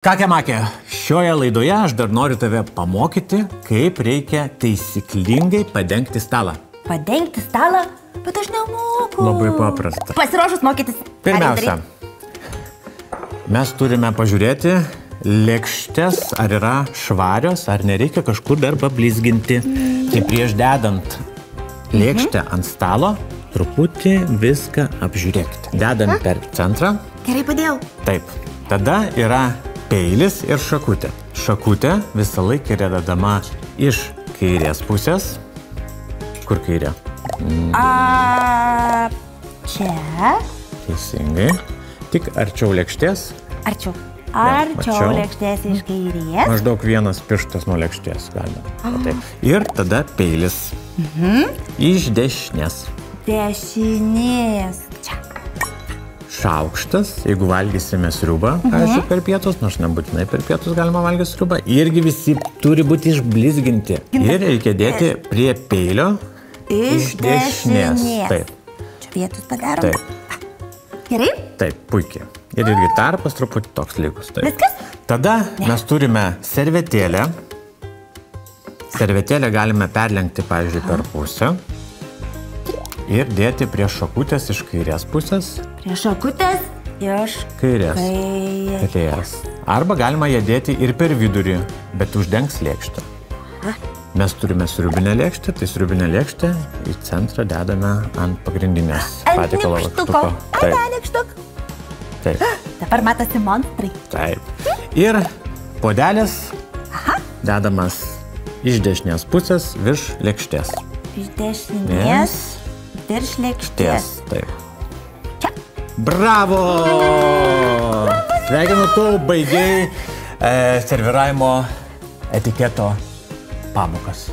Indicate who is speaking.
Speaker 1: Kakė Makė, šioje laidoje aš dar noriu tave pamokyti, kaip reikia taisyklingai padengti stalą.
Speaker 2: Padengti stalą? Bet aš nemoku.
Speaker 1: Labai paprasta.
Speaker 2: Pasiruošus mokytis.
Speaker 1: Pirmiausia, mes turime pažiūrėti lėkštės, ar yra švarios, ar nereikia kažkur dar pablizginti. Tai prieš dedant lėkštę ant stalo, truputį viską apžiūrėkite. Dedam per centrą.
Speaker 2: Gerai padėjau.
Speaker 1: Taip. Tada yra peilis ir šakutė. Šakutė visą laiką yra dedama iš kairės pusės. Kur kairė?
Speaker 2: Čia.
Speaker 1: Teisingai. Tik arčiau lėkštės.
Speaker 2: Arčiau. Arčiau lėkštės iš kairės.
Speaker 1: Maždaug vienas pirštas nuo lėkštės galima. Taip. Ir tada peilis. Iš dešinės.
Speaker 2: Dešinės. Čia.
Speaker 1: Šaukštas, jeigu valgysime sriubą, pavyzdžiui, per pietus, nors nebūtinai per pietus galima valgyti sriubą, irgi visi turi būti išblizginti. Ir reikia dėti prie peilio iš dešinės. Taip.
Speaker 2: Čia vietus padarom.
Speaker 1: Taip.
Speaker 2: Gerai?
Speaker 1: Taip, puikiai. Ir irgi tarpas truputį toks lygus. Taip.
Speaker 2: Viskas?
Speaker 1: Tada mes turime servetėlę. Servetėlę galime perlenkti, pavyzdžiui, per pusę. Ir dėti prie šakutės iš kairės pusės.
Speaker 2: Prie šakutės iš
Speaker 1: kairės. Arba galima ją dėti ir per vidurį, bet uždengs lėkštę. Mes turime sriubinę lėkštę, tai sriubinę lėkštę į centrą dedame ant pagrindinės patiekalo lakštuko.
Speaker 2: Ant lakštuko.
Speaker 1: Taip.
Speaker 2: Dabar matosi monstrai.
Speaker 1: Taip. Ir puodelis dedamas iš dešinės pusės virš lėkštės.
Speaker 2: Iš dešinės virš lėkštės.
Speaker 1: Taip. Čia. Bravo! Sveikinu, tu baigiai serviravimo etiketo pamokas.